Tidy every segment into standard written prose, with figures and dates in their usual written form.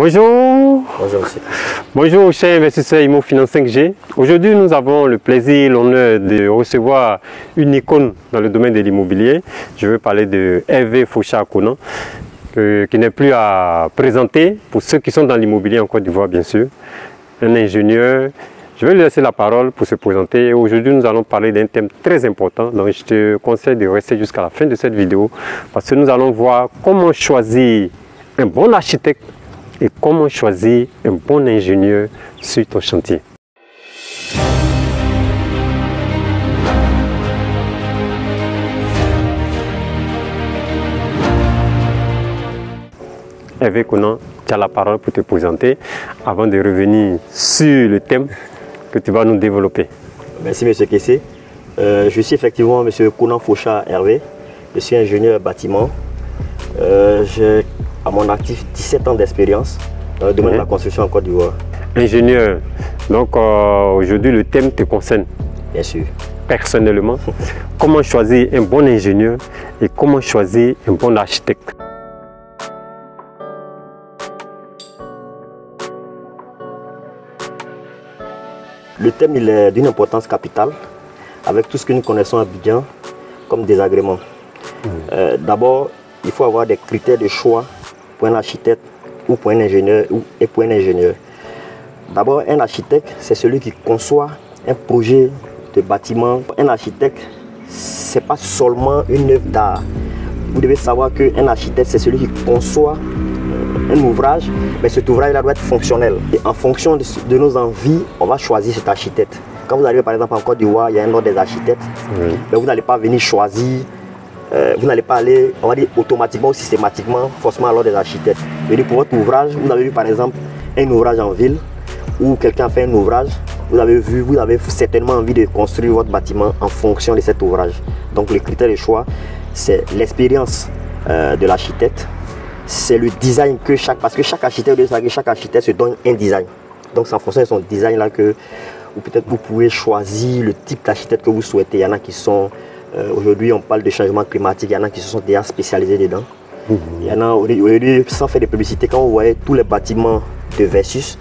Bonjour. Bonjour monsieur. Bonjour chers investisseurs Immo Finance 5G. Aujourd'hui nous avons le plaisir, l'honneur de recevoir une icône dans le domaine de l'immobilier. Je veux parler de Hervé Faucha-Konan, qui n'est plus à présenter pour ceux qui sont dans l'immobilier en Côte d'Ivoire bien sûr. Un ingénieur. Je vais lui laisser la parole pour se présenter. Aujourd'hui nous allons parler d'un thème très important. Donc je te conseille de rester jusqu'à la fin de cette vidéo parce que nous allons voir comment choisir un bon architecte et comment choisir un bon ingénieur sur ton chantier. Hervé Konan, tu as la parole pour te présenter avant de revenir sur le thème que tu vas nous développer. Merci monsieur Kessé. Je suis effectivement monsieur Konan Faucha Hervé. Je suis ingénieur bâtiment. J'ai à mon actif 17 ans d'expérience dans le domaine de la construction en Côte d'Ivoire. Ingénieur, donc aujourd'hui le thème te concerne. Bien sûr. Personnellement, comment choisir un bon ingénieur et comment choisir un bon architecte? Le thème il est d'une importance capitale avec tout ce que nous connaissons à Abidjan comme désagrément. D'abord, il faut avoir des critères de choix pour un architecte ou pour un ingénieur et pour un ingénieur. D'abord, un architecte, c'est celui qui conçoit un projet de bâtiment. Un architecte, ce n'est pas seulement une œuvre d'art. Vous devez savoir qu'un architecte, c'est celui qui conçoit un ouvrage, mais cet ouvrage-là doit être fonctionnel. Et en fonction de nos envies, on va choisir cet architecte. Quand vous arrivez par exemple en Côte d'Ivoire, il y a un ordre des architectes, mais vous n'allez pas venir choisir. Vous n'allez pas aller, on va dire, automatiquement ou systématiquement, forcément à l'ordre des architectes. Et pour votre ouvrage, vous avez vu par exemple un ouvrage en ville où quelqu'un fait un ouvrage, vous avez certainement envie de construire votre bâtiment en fonction de cet ouvrage. Donc le critère de choix, c'est l'expérience de l'architecte, c'est le design que parce que chaque architecte se donne un design. Donc c'est en fonction de son design là que, ou peut-être vous pouvez choisir le type d'architecte que vous souhaitez. Il y en a qui sont aujourd'hui, on parle de changement climatique, il y en a qui se sont déjà spécialisés dedans. Il y en a aujourd'hui, sans faire de publicité, quand vous voyez tous les bâtiments de Versus,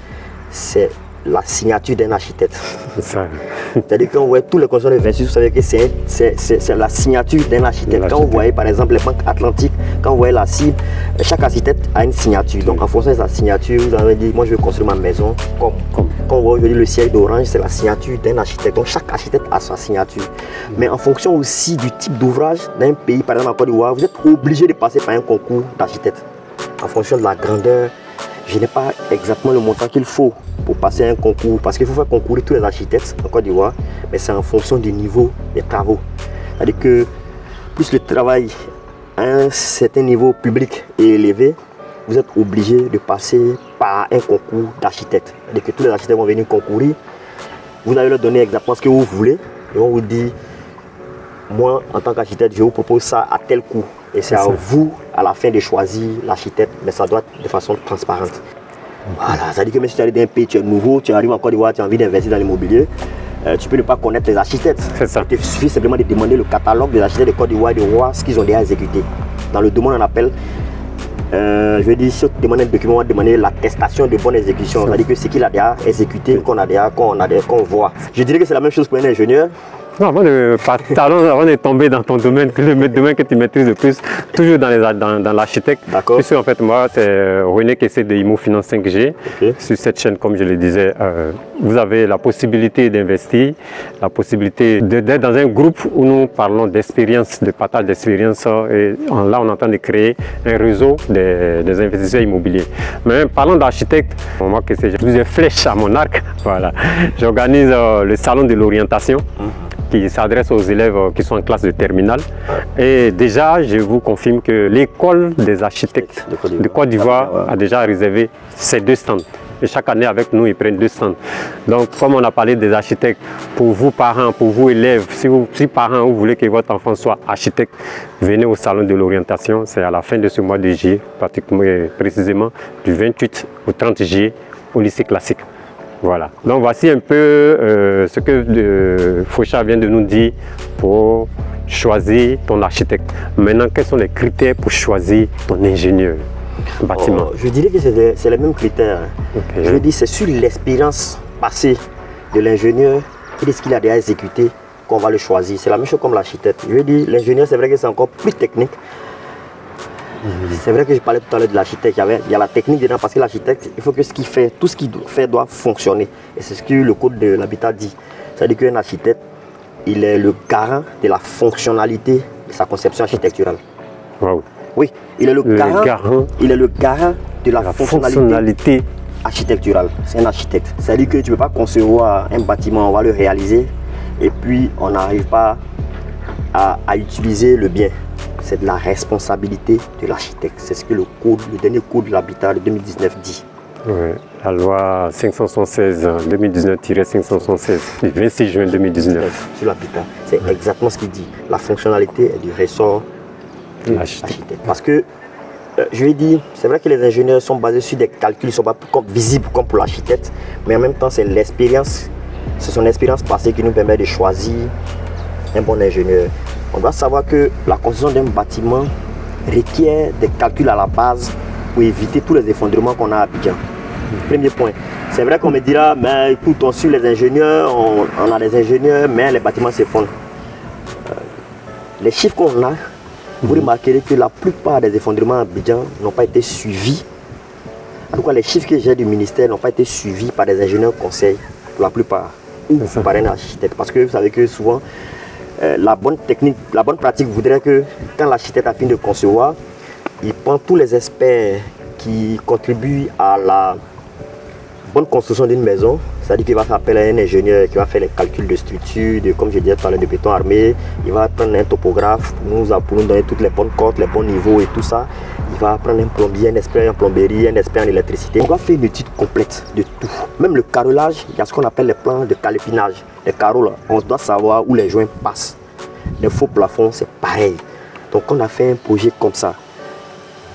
c'est la signature d'un architecte. C'est-à-dire quand vous voyez tous les constructeurs de Versus, vous savez que c'est la signature d'un architecte. Quand vous voyez par exemple les banques atlantiques, quand vous voyez la cible, chaque architecte a une signature. Donc en fonction de sa signature, vous avez dit, moi je veux construire ma maison comme. Quand on voit aujourd'hui le ciel d'orange, c'est la signature d'un architecte. Donc chaque architecte a sa signature. Mais en fonction aussi du type d'ouvrage d'un pays, par exemple en Côte d'Ivoire, vous êtes obligé de passer par un concours d'architecte. En fonction de la grandeur, je n'ai pas exactement le montant qu'il faut pour passer un concours. Parce qu'il faut faire concourir tous les architectes en Côte d'Ivoire, mais c'est en fonction du niveau des travaux. C'est-à-dire que plus le travail à un certain niveau public est élevé, vous êtes obligé de passer par un concours d'architectes. C'est-à-dire que tous les architectes vont venir concourir. Vous allez leur donner exactement ce que vous voulez. Et on vous dit, moi en tant qu'architecte, je vous propose ça à tel coût. Et c'est à vous à la fin de choisir l'architecte, mais ça doit être de façon transparente. Voilà, ça veut dire que même si tu arrives d'un pays, tu es nouveau, tu arrives en Côte d'Ivoire, tu as envie d'investir dans l'immobilier, tu peux ne pas connaître les architectes. Il suffit simplement de demander le catalogue des architectes de Côte d'Ivoire et de voir ce qu'ils ont déjà exécuté. Dans le domaine, on appelle, je veux dire, si on demande un document, on va demander l'attestation de bonne exécution. C'est-à-dire que ce qu'il a déjà exécuté, qu'on voit. Je dirais que c'est la même chose pour un ingénieur. Non, avant de tomber dans ton domaine, le domaine que tu maîtrises le plus, toujours dans l'architecte. Puisque en fait, moi, c'est René Kessé de Immo Finance 5G. Sur cette chaîne, comme je le disais, vous avez la possibilité d'investir, la possibilité d'être dans un groupe où nous parlons d'expérience, de partage d'expérience. Et là, on est en train de créer un réseau des investisseurs immobiliers. Mais parlant d'architecte, moi, j'ai plusieurs flèches à mon arc. Voilà. J'organise le salon de l'orientation, qui s'adresse aux élèves qui sont en classe de terminale. Et déjà, je vous confirme que l'école des architectes de Côte d'Ivoire a déjà réservé ces 2 stands. Et chaque année, avec nous, ils prennent 2 stands. Donc, comme on a parlé des architectes, pour vous parents, pour vous élèves, si parents, vous voulez que votre enfant soit architecte, venez au salon de l'orientation. C'est à la fin de ce mois de juillet, pratiquement précisément du 28 au 30 juillet, au lycée classique. Voilà. Donc voici un peu ce que Faucha vient de nous dire pour choisir ton architecte. Maintenant, quels sont les critères pour choisir ton ingénieur? bâtiment? Je dirais que c'est les mêmes critères. Okay. Je dis c'est sur l'expérience passée de l'ingénieur et de ce qu'il a déjà exécuté qu'on va le choisir. C'est la même chose comme l'architecte. Je dis l'ingénieur, c'est vrai que c'est encore plus technique. C'est vrai que je parlais tout à l'heure de l'architecte, il y a la technique dedans parce que l'architecte, il faut que ce qu'il fait, tout ce qu'il fait doit fonctionner. Et c'est ce que le code de l'habitat dit. C'est-à-dire qu'un architecte, il est le garant de la fonctionnalité de sa conception architecturale. Wow. Oui, il est le garant de la fonctionnalité architecturale. C'est un architecte. C'est-à-dire que tu ne peux pas concevoir un bâtiment, on va le réaliser et puis on n'arrive pas à utiliser le bien. C'est de la responsabilité de l'architecte. C'est ce que le dernier code de l'habitat de 2019 dit. Ouais, la loi 576, 2019-576, du 26 juin 2019. Sur l'habitat, c'est exactement ce qu'il dit. La fonctionnalité est du ressort de l'architecte. Parce que, je vais dire, c'est vrai que les ingénieurs sont basés sur des calculs qui ne sont pas visibles comme pour l'architecte, mais en même temps, c'est l'expérience, c'est son expérience passée qui nous permet de choisir un bon ingénieur. On doit savoir que la construction d'un bâtiment requiert des calculs à la base pour éviter tous les effondrements qu'on a à Abidjan. Premier point. C'est vrai qu'on me dira, mais écoute, on suit les ingénieurs, on a des ingénieurs, mais les bâtiments s'effondrent. Les chiffres qu'on a, vous remarquerez que la plupart des effondrements à Abidjan n'ont pas été suivis. En tout cas, les chiffres que j'ai du ministère n'ont pas été suivis par des ingénieurs conseils, pour la plupart, ou par un architecte. Parce que vous savez que souvent, la bonne technique, la bonne pratique voudrait que quand l'architecte a fini de concevoir, il prend tous les experts qui contribuent à la bonne construction d'une maison. C'est-à-dire qu'il va faire appel à un ingénieur qui va faire les calculs de structure, comme je disais tout à l'heure, de béton armé. Il va prendre un topographe pour nous donner toutes les bonnes cotes, les bons niveaux et tout ça. Il va prendre un plombier, un expert en plomberie, un expert en électricité. On va faire une étude complète de tout. Même le carrelage, il y a ce qu'on appelle les plans de calépinage. Les carreaux, là, on doit savoir où les joints passent. Les faux plafonds, c'est pareil. Donc on a fait un projet comme ça,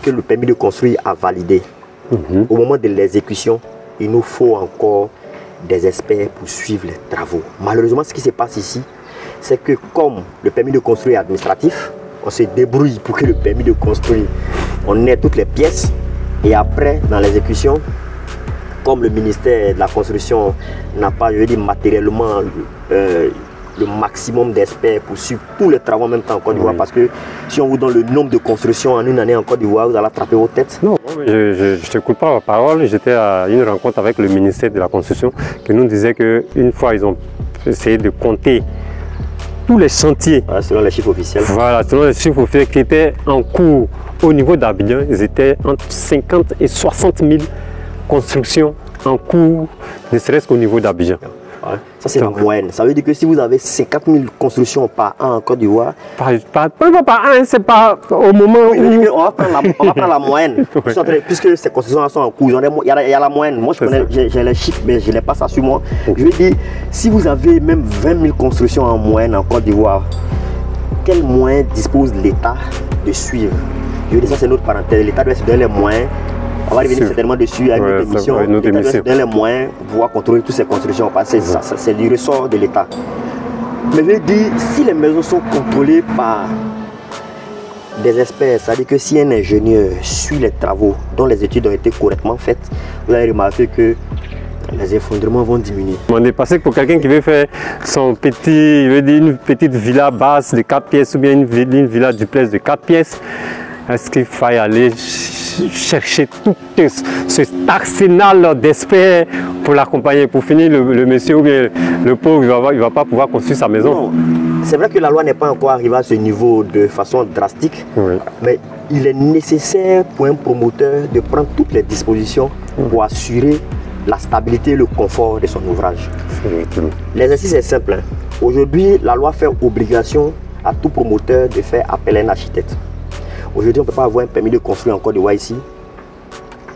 que le permis de construire a validé. Au moment de l'exécution, il nous faut encore des experts pour suivre les travaux. Malheureusement, ce qui se passe ici, c'est que comme le permis de construire est administratif, on se débrouille pour que le permis de construire, on ait toutes les pièces. Et après, dans l'exécution, comme le ministère de la construction n'a pas, je veux dire, matériellement le maximum d'experts pour suivre tous les travaux en même temps en Côte d'Ivoire, parce que si on vous donne le nombre de constructions en une année en Côte d'Ivoire, vous allez attraper vos têtes. Non, je ne t'écoute pas la parole. J'étais à une rencontre avec le ministère de la Construction qui nous disait qu'une fois ils ont essayé de compter tous les chantiers. Voilà, selon les chiffres officiels. Voilà, selon les chiffres officiels qui étaient en cours au niveau d'Abidjan, ils étaient entre 50 et 60 000 constructions en cours, ne serait-ce qu'au niveau d'Abidjan. Ouais. Ça c'est la moyenne. Ça veut dire que si vous avez 50 000 constructions par an en Côte d'Ivoire, pas par an, c'est pas au moment où... On va prendre la moyenne. Puisque ces constructions sont en cours, il y a la moyenne. Moi j'ai les chiffres, mais je n'ai pas ça sur moi. Je veux dire, si vous avez même 20 000 constructions en moyenne en Côte d'Ivoire, quels moyens dispose l'État de suivre? Je veux dire, ça c'est notre parenthèse. L'État doit se donner les moyens. On va revenir certainement dessus avec notre émission. L'État doit se donner les moyens pour pouvoir contrôler toutes ces constructions. Parce que c'est du ressort de l'État. Mais je veux dire, si les maisons sont contrôlées par des experts, c'est-à-dire que si un ingénieur suit les travaux dont les études ont été correctement faites, vous allez remarquer que les effondrements vont diminuer. On est passé pour quelqu'un qui veut faire son petit, une petite villa basse de 4 pièces ou bien une villa duplex de 4 pièces. Est-ce qu'il faille aller chercher tout cet arsenal d'experts pour l'accompagner? Pour finir, le monsieur ou bien le pauvre, il ne va pas pouvoir construire sa maison. C'est vrai que la loi n'est pas encore arrivée à ce niveau de façon drastique, mais il est nécessaire pour un promoteur de prendre toutes les dispositions pour assurer la stabilité et le confort de son ouvrage. L'exercice est simple. Aujourd'hui, la loi fait obligation à tout promoteur de faire appel à un architecte. Aujourd'hui, on ne peut pas avoir un permis de construire en Côte d'Ivoire ici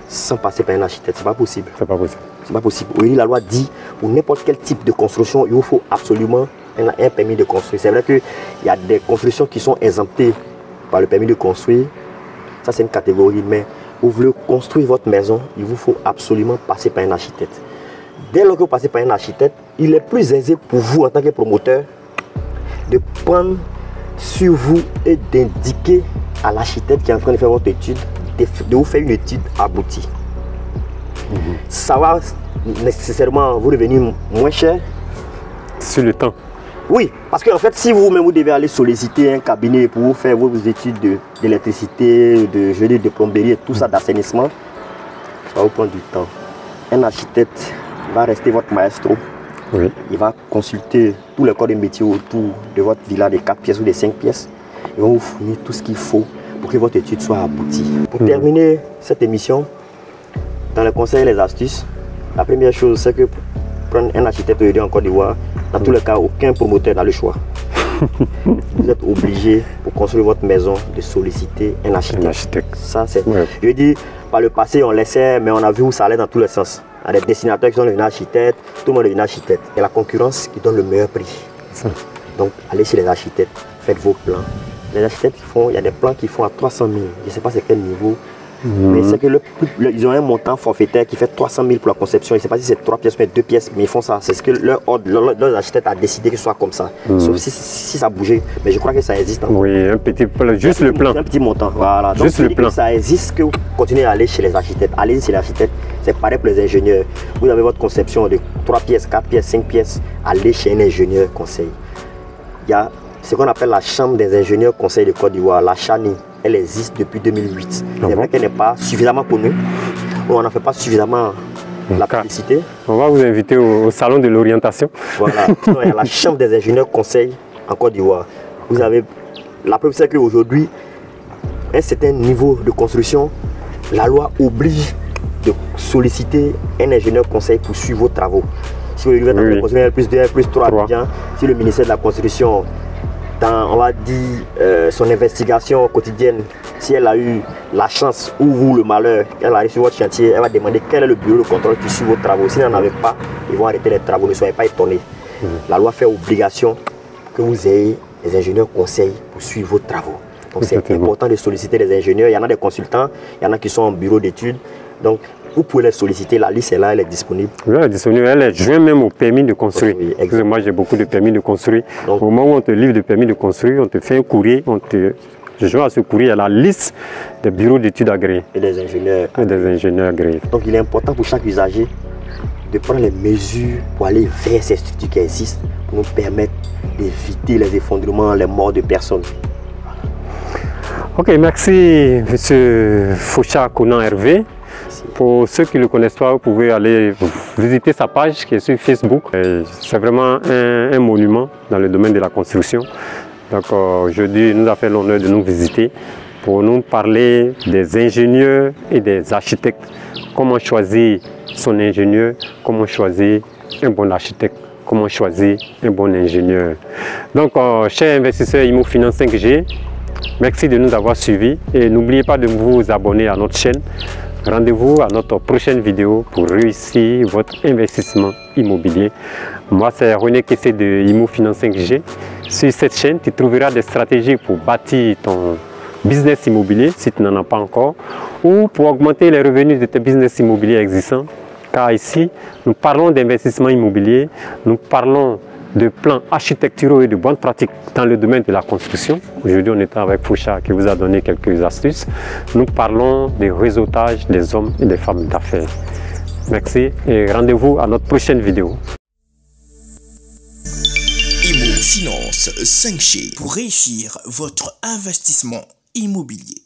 sans passer par un architecte. Ce n'est pas possible. C'est pas possible. C'est pas possible. Aujourd'hui, la loi dit pour n'importe quel type de construction, il vous faut absolument un permis de construire. C'est vrai qu'il y a des constructions qui sont exemptées par le permis de construire. Ça, c'est une catégorie. Mais vous voulez construire votre maison, il vous faut absolument passer par un architecte. Dès lors que vous passez par un architecte, il est plus aisé pour vous en tant que promoteur de prendre sur vous et d'indiquer à l'architecte qui est en train de faire votre étude de vous faire une étude aboutie. Ça va nécessairement vous revenir moins cher. Sur le temps. Oui, parce qu'en fait, si vous-même vous devez aller solliciter un cabinet pour vous faire vos études d'électricité, de plomberie et tout ça, d'assainissement, ça va vous prendre du temps. Un architecte va rester votre maestro. Oui. Il va consulter tous les corps de métier autour de votre villa de 4 pièces ou de 5 pièces. Ils vont vous fournir tout ce qu'il faut pour que votre étude soit aboutie. Pour terminer cette émission, dans les conseils et les astuces, la première chose, c'est que pour prendre un architecte en Côte d'Ivoire, dans tous les cas, aucun promoteur n'a le choix. Vous êtes obligé, pour construire votre maison, de solliciter un architecte. Ça, c'est. Ouais. Je dis, par le passé, on laissait, mais on a vu où ça allait dans tous les sens. Il y a des dessinateurs qui sont devenus architectes, tout le monde est devenu architecte. Et la concurrence qui donne le meilleur prix. Ça. Donc, allez chez les architectes, faites vos plans. Les architectes qui font, il y a des plans qui font à 300 000. Je ne sais pas c'est quel niveau. Mais c'est que ils ont un montant forfaitaire qui fait 300 000 pour la conception. Je ne sais pas si c'est 3 pièces ou 2 pièces, mais ils font ça. C'est ce que leur architecte a décidé que ce soit comme ça. Sauf si ça bougeait. Mais je crois que ça existe encore. Oui, un petit plan, juste le plan. Un petit montant, voilà. Donc, juste le plan. Ça existe que vous continuez à aller chez les architectes. Allez chez les architectes, c'est pareil pour les ingénieurs. Vous avez votre conception de 3 pièces, 4 pièces, 5 pièces. Allez chez un ingénieur conseil. Il y a ce qu'on appelle la Chambre des ingénieurs conseil de Côte d'Ivoire, la CHANI. Elle existe depuis 2008. C'est vrai qu'elle n'est pas suffisamment connue. On n'en fait pas suffisamment la publicité. On va vous inviter au salon de l'orientation. Voilà. Sinon, il y a la Chambre des ingénieurs conseil en Côte d'Ivoire. Vous avez la preuve, c'est qu'aujourd'hui, un certain niveau de construction, la loi oblige de solliciter un ingénieur conseil pour suivre vos travaux. Si vous voulez construire R+2, R+3, si le ministère de la Construction, dans, on va dire, son investigation quotidienne, si elle a eu la chance ou le malheur, elle arrive sur votre chantier, elle va demander quel est le bureau de contrôle qui suit vos travaux. S'il n'en avait pas, ils vont arrêter les travaux, ne soyez pas étonnés. La loi fait obligation que vous ayez des ingénieurs conseils pour suivre vos travaux. Donc c'est important de solliciter les ingénieurs. Il y en a des consultants, il y en a qui sont en bureau d'études. Donc vous pouvez les solliciter, la liste est là, elle est disponible. Oui, elle est disponible, elle est jointe même au permis de construire. Oui, moi j'ai beaucoup de permis de construire. Donc, au moment où on te livre de permis de construire, on te fait un courrier, je joins à ce courrier à la liste des bureaux d'études agréés. Et des ingénieurs. Et des ingénieurs agréés. Donc il est important pour chaque usager de prendre les mesures pour aller vers ces structures qui existent, pour nous permettre d'éviter les effondrements, les morts de personnes. Ok, merci M. Foucha Konan Hervé. Pour ceux qui ne le connaissent pas, vous pouvez aller visiter sa page qui est sur Facebook. C'est vraiment un monument dans le domaine de la construction. Donc aujourd'hui, il nous a fait l'honneur de nous visiter pour nous parler des ingénieurs et des architectes. Comment choisir son ingénieur, comment choisir un bon architecte, comment choisir un bon ingénieur. Donc, chers investisseurs IMO Finance 5G, merci de nous avoir suivis et n'oubliez pas de vous abonner à notre chaîne. Rendez-vous à notre prochaine vidéo pour réussir votre investissement immobilier. Moi, c'est René Kessé de IMO Finance 5G. Sur cette chaîne, tu trouveras des stratégies pour bâtir ton business immobilier si tu n'en as pas encore ou pour augmenter les revenus de tes business immobiliers existants. Car ici, nous parlons d'investissement immobilier, nous parlons de plans architecturaux et de bonnes pratiques dans le domaine de la construction. Aujourd'hui, on est avec Foucha qui vous a donné quelques astuces. Nous parlons du réseautage des hommes et des femmes d'affaires. Merci et rendez-vous à notre prochaine vidéo. IMO Finance 5G pour réussir votre investissement immobilier.